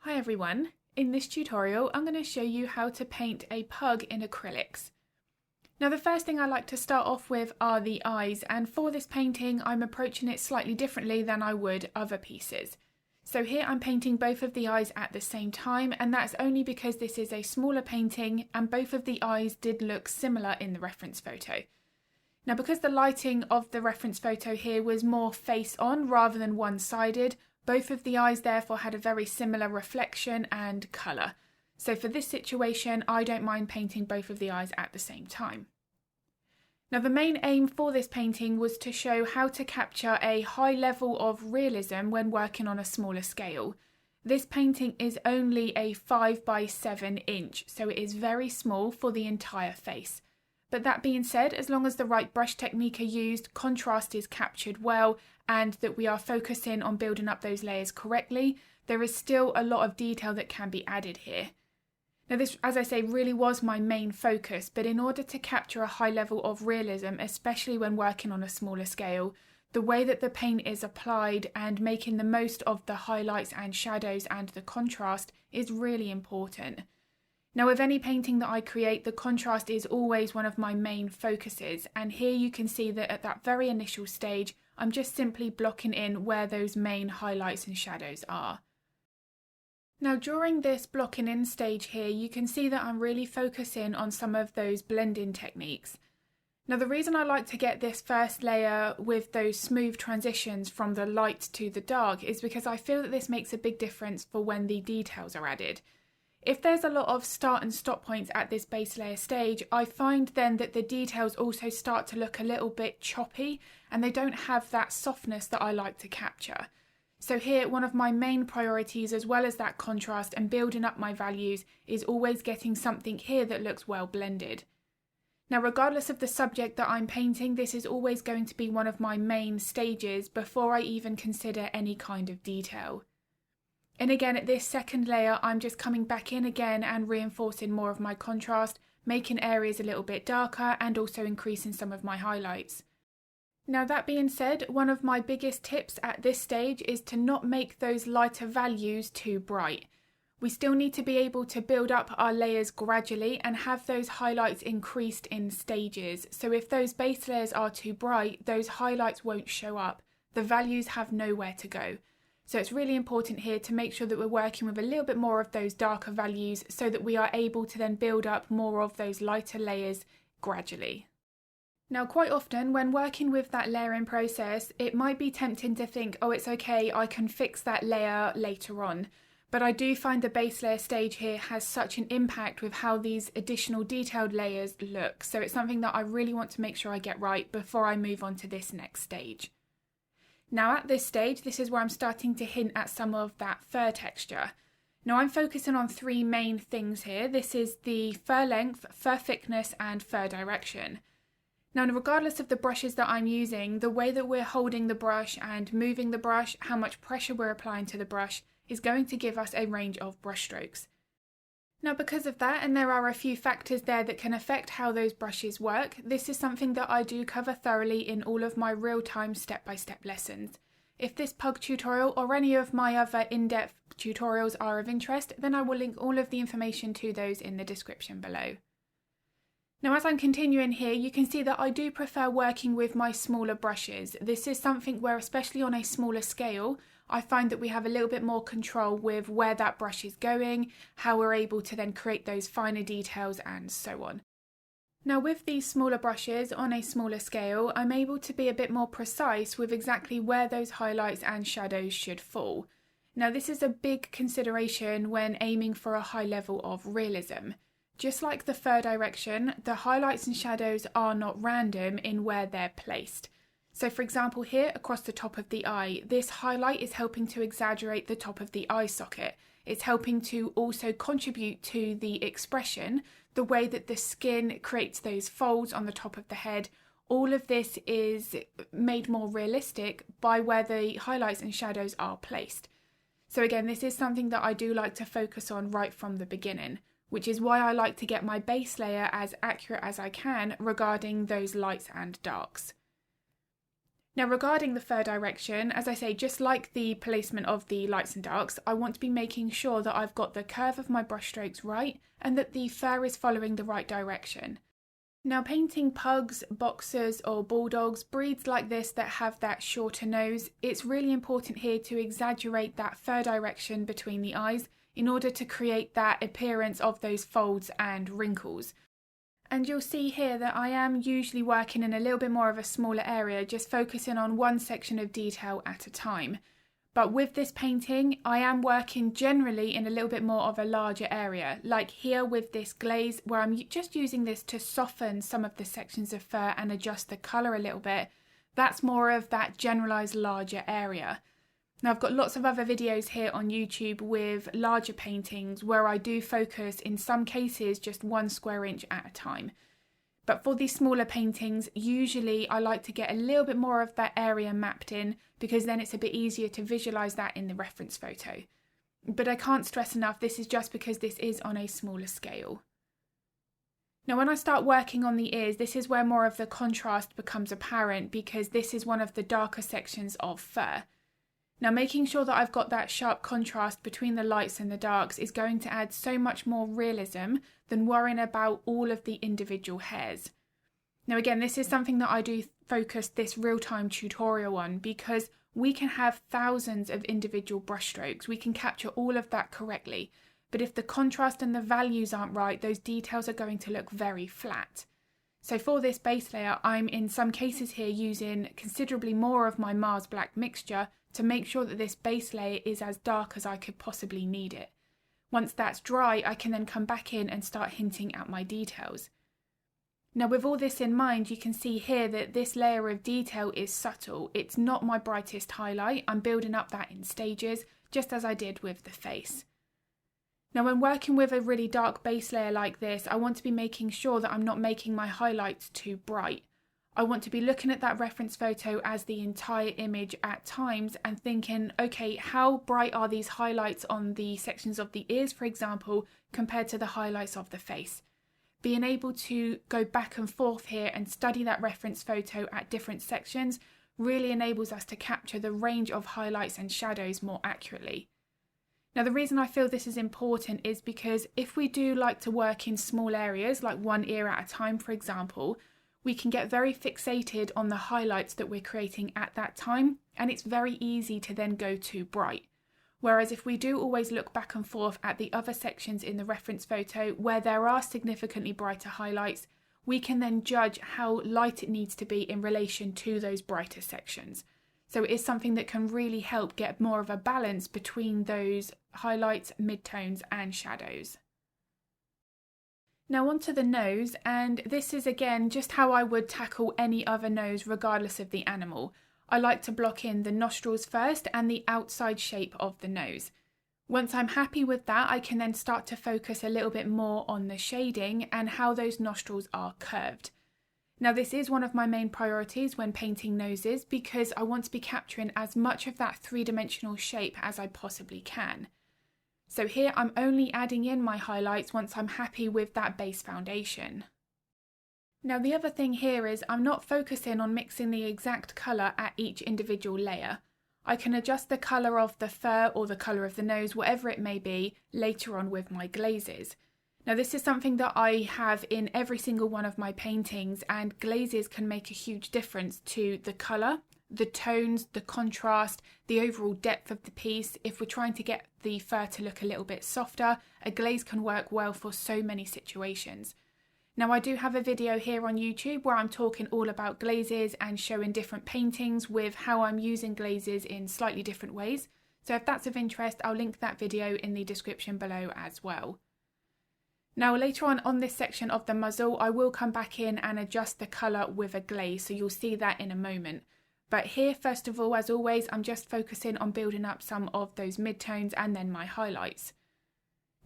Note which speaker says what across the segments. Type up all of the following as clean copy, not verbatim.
Speaker 1: Hi everyone, in this tutorial I'm going to show you how to paint a pug in acrylics. Now the first thing I like to start off with are the eyes, and for this painting I'm approaching it slightly differently than I would other pieces. So here I'm painting both of the eyes at the same time, and that's only because this is a smaller painting and both of the eyes did look similar in the reference photo. Now because the lighting of the reference photo here was more face on rather than one-sided, both of the eyes therefore had a very similar reflection and colour. So for this situation, I don't mind painting both of the eyes at the same time. Now the main aim for this painting was to show how to capture a high level of realism when working on a smaller scale. This painting is only a 5 by 7 inch, so it is very small for the entire face. But that being said, as long as the right brush technique are used, contrast is captured well, and that we are focusing on building up those layers correctly, there is still a lot of detail that can be added here. Now this, as I say, really was my main focus, but in order to capture a high level of realism, especially when working on a smaller scale, the way that the paint is applied and making the most of the highlights and shadows and the contrast is really important. Now with any painting that I create, the contrast is always one of my main focuses, and here you can see that at that very initial stage I'm just simply blocking in where those main highlights and shadows are. Now during this blocking in stage here, you can see that I'm really focusing on some of those blending techniques. Now the reason I like to get this first layer with those smooth transitions from the light to the dark is because I feel that this makes a big difference for when the details are added. If there's a lot of start and stop points at this base layer stage, I find then that the details also start to look a little bit choppy and they don't have that softness that I like to capture. So here, one of my main priorities, as well as that contrast and building up my values, is always getting something here that looks well blended. Now regardless of the subject that I'm painting, this is always going to be one of my main stages before I even consider any kind of detail. And again, at this second layer, I'm just coming back in again and reinforcing more of my contrast, making areas a little bit darker and also increasing some of my highlights. Now that being said, one of my biggest tips at this stage is to not make those lighter values too bright. We still need to be able to build up our layers gradually and have those highlights increased in stages. So if those base layers are too bright, those highlights won't show up. The values have nowhere to go. So it's really important here to make sure that we're working with a little bit more of those darker values so that we are able to then build up more of those lighter layers gradually. Now quite often when working with that layering process, it might be tempting to think, oh it's okay, I can fix that layer later on. But I do find the base layer stage here has such an impact with how these additional detailed layers look. So it's something that I really want to make sure I get right before I move on to this next stage. Now at this stage, this is where I'm starting to hint at some of that fur texture. Now I'm focusing on three main things here. This is the fur length, fur thickness and fur direction. Now regardless of the brushes that I'm using, the way that we're holding the brush and moving the brush, how much pressure we're applying to the brush is going to give us a range of brush strokes. Now because of that, and there are a few factors there that can affect how those brushes work, this is something that I do cover thoroughly in all of my real-time step-by-step lessons. If this pug tutorial or any of my other in-depth tutorials are of interest, then I will link all of the information to those in the description below. Now as I'm continuing here, you can see that I do prefer working with my smaller brushes. This is something where, especially on a smaller scale, I find that we have a little bit more control with where that brush is going, how we're able to then create those finer details and so on. Now with these smaller brushes on a smaller scale, I'm able to be a bit more precise with exactly where those highlights and shadows should fall. Now this is a big consideration when aiming for a high level of realism. Just like the fur direction, the highlights and shadows are not random in where they're placed. So for example here across the top of the eye, this highlight is helping to exaggerate the top of the eye socket. It's helping to also contribute to the expression, the way that the skin creates those folds on the top of the head. All of this is made more realistic by where the highlights and shadows are placed. So again, this is something that I do like to focus on right from the beginning, which is why I like to get my base layer as accurate as I can regarding those lights and darks. Now regarding the fur direction, as I say, just like the placement of the lights and darks, I want to be making sure that I've got the curve of my brush strokes right and that the fur is following the right direction. Now painting pugs, boxers or bulldogs, breeds like this that have that shorter nose, it's really important here to exaggerate that fur direction between the eyes in order to create that appearance of those folds and wrinkles. And you'll see here that I am usually working in a little bit more of a smaller area, just focusing on one section of detail at a time. But with this painting, I am working generally in a little bit more of a larger area, like here with this glaze, where I'm just using this to soften some of the sections of fur and adjust the colour a little bit. That's more of that generalised larger area. Now I've got lots of other videos here on YouTube with larger paintings where I do focus in some cases just 1 square inch at a time. But for these smaller paintings, usually I like to get a little bit more of that area mapped in because then it's a bit easier to visualise that in the reference photo. But I can't stress enough, this is just because this is on a smaller scale. Now when I start working on the ears, this is where more of the contrast becomes apparent because this is one of the darker sections of fur. Now making sure that I've got that sharp contrast between the lights and the darks is going to add so much more realism than worrying about all of the individual hairs. Now again, this is something that I do focus this real-time tutorial on because we can have thousands of individual brush strokes. We can capture all of that correctly. But if the contrast and the values aren't right, those details are going to look very flat. So for this base layer, I'm in some cases here using considerably more of my Mars Black mixture to make sure that this base layer is as dark as I could possibly need it. Once that's dry, I can then come back in and start hinting at my details. Now with all this in mind, you can see here that this layer of detail is subtle. It's not my brightest highlight. I'm building up that in stages, just as I did with the face. Now when working with a really dark base layer like this, I want to be making sure that I'm not making my highlights too bright. I want to be looking at that reference photo as the entire image at times and thinking, okay, how bright are these highlights on the sections of the ears, for example, compared to the highlights of the face? Being able to go back and forth here and study that reference photo at different sections really enables us to capture the range of highlights and shadows more accurately. Now the reason I feel this is important is because if we do like to work in small areas, like one ear at a time, for example, we can get very fixated on the highlights that we're creating at that time, and it's very easy to then go too bright. Whereas if we do always look back and forth at the other sections in the reference photo where there are significantly brighter highlights, we can then judge how light it needs to be in relation to those brighter sections. So it is something that can really help get more of a balance between those highlights, midtones and shadows. Now onto the nose, and this is again just how I would tackle any other nose regardless of the animal. I like to block in the nostrils first and the outside shape of the nose. Once I'm happy with that, I can then start to focus a little bit more on the shading and how those nostrils are curved. Now this is one of my main priorities when painting noses because I want to be capturing as much of that three-dimensional shape as I possibly can. So here I'm only adding in my highlights once I'm happy with that base foundation. Now the other thing here is I'm not focusing on mixing the exact colour at each individual layer. I can adjust the colour of the fur or the colour of the nose, whatever it may be, later on with my glazes. Now this is something that I have in every single one of my paintings, and glazes can make a huge difference to the colour, the tones, the contrast, the overall depth of the piece. If we're trying to get the fur to look a little bit softer, a glaze can work well for so many situations. Now I do have a video here on YouTube where I'm talking all about glazes and showing different paintings with how I'm using glazes in slightly different ways. So if that's of interest, I'll link that video in the description below as well. Now later on this section of the muzzle, I will come back in and adjust the colour with a glaze, so you'll see that in a moment. But here, first of all, as always, I'm just focusing on building up some of those midtones and then my highlights.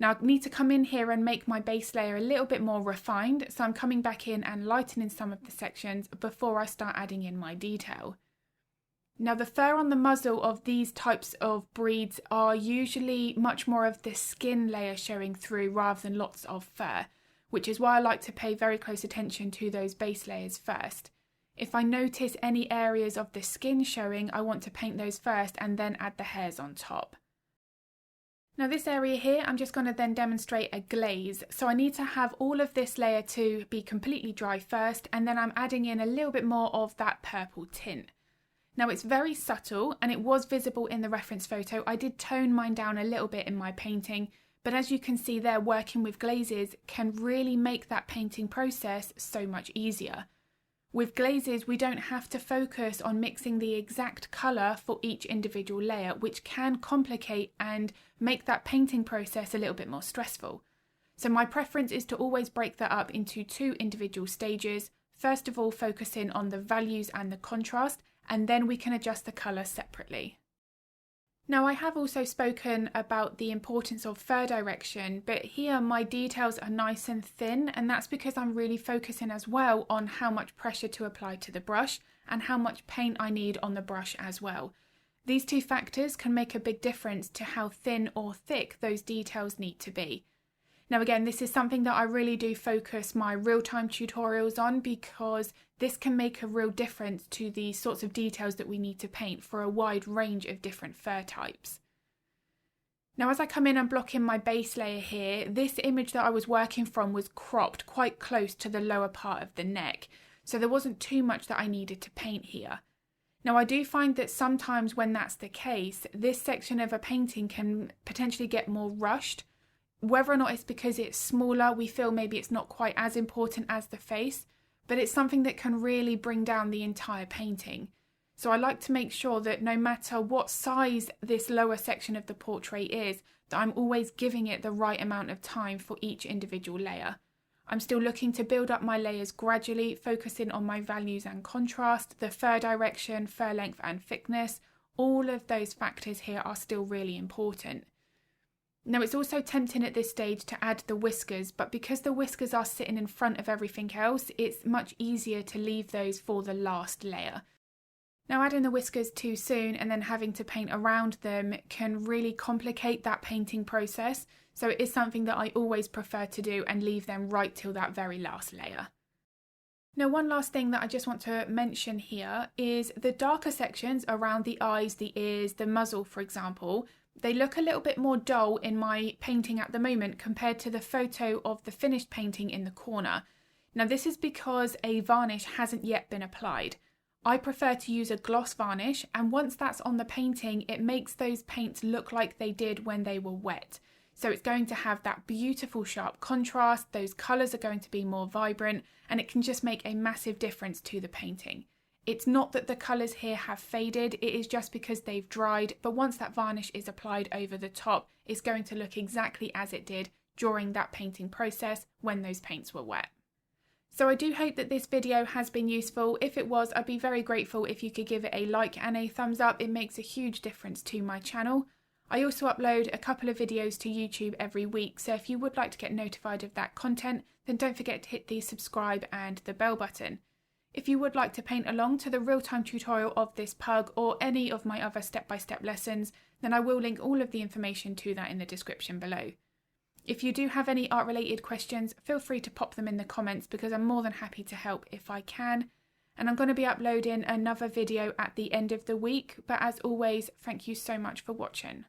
Speaker 1: Now I need to come in here and make my base layer a little bit more refined, so I'm coming back in and lightening some of the sections before I start adding in my detail. Now the fur on the muzzle of these types of breeds are usually much more of the skin layer showing through rather than lots of fur, which is why I like to pay very close attention to those base layers first. If I notice any areas of the skin showing, I want to paint those first and then add the hairs on top. Now this area here, I'm just going to then demonstrate a glaze. So I need to have all of this layer 2 be completely dry first, and then I'm adding in a little bit more of that purple tint. Now it's very subtle and it was visible in the reference photo. I did tone mine down a little bit in my painting, but as you can see there, working with glazes can really make that painting process so much easier. With glazes, we don't have to focus on mixing the exact colour for each individual layer, which can complicate and make that painting process a little bit more stressful. So my preference is to always break that up into 2 individual stages. First of all, focusing on the values and the contrast, and then we can adjust the colour separately. Now I have also spoken about the importance of fur direction, but here my details are nice and thin, and that's because I'm really focusing as well on how much pressure to apply to the brush and how much paint I need on the brush as well. These 2 factors can make a big difference to how thin or thick those details need to be. Now again, this is something that I really do focus my real-time tutorials on, because this can make a real difference to the sorts of details that we need to paint for a wide range of different fur types. Now as I come in and block in my base layer here, this image that I was working from was cropped quite close to the lower part of the neck, so there wasn't too much that I needed to paint here. Now I do find that sometimes when that's the case, this section of a painting can potentially get more rushed. Whether or not it's because it's smaller, we feel maybe it's not quite as important as the face, but it's something that can really bring down the entire painting. So I like to make sure that no matter what size this lower section of the portrait is, that I'm always giving it the right amount of time for each individual layer. I'm still looking to build up my layers gradually, focusing on my values and contrast, the fur direction, fur length and thickness. All of those factors here are still really important. Now it's also tempting at this stage to add the whiskers, but because the whiskers are sitting in front of everything else, it's much easier to leave those for the last layer. Now adding the whiskers too soon and then having to paint around them can really complicate that painting process, so it is something that I always prefer to do and leave them right till that very last layer. Now one last thing that I just want to mention here is the darker sections around the eyes, the ears, the muzzle for example. They look a little bit more dull in my painting at the moment compared to the photo of the finished painting in the corner. Now this is because a varnish hasn't yet been applied. I prefer to use a gloss varnish, and once that's on the painting, it makes those paints look like they did when they were wet. So it's going to have that beautiful sharp contrast, those colours are going to be more vibrant, and it can just make a massive difference to the painting. It's not that the colours here have faded, it is just because they've dried, but once that varnish is applied over the top, it's going to look exactly as it did during that painting process when those paints were wet. So I do hope that this video has been useful. If it was, I'd be very grateful if you could give it a like and a thumbs up. It makes a huge difference to my channel. I also upload a couple of videos to YouTube every week, so if you would like to get notified of that content, then don't forget to hit the subscribe and the bell button. If you would like to paint along to the real-time tutorial of this pug or any of my other step-by-step lessons, then I will link all of the information to that in the description below. If you do have any art-related questions, feel free to pop them in the comments because I'm more than happy to help if I can. And I'm going to be uploading another video at the end of the week, but as always, thank you so much for watching.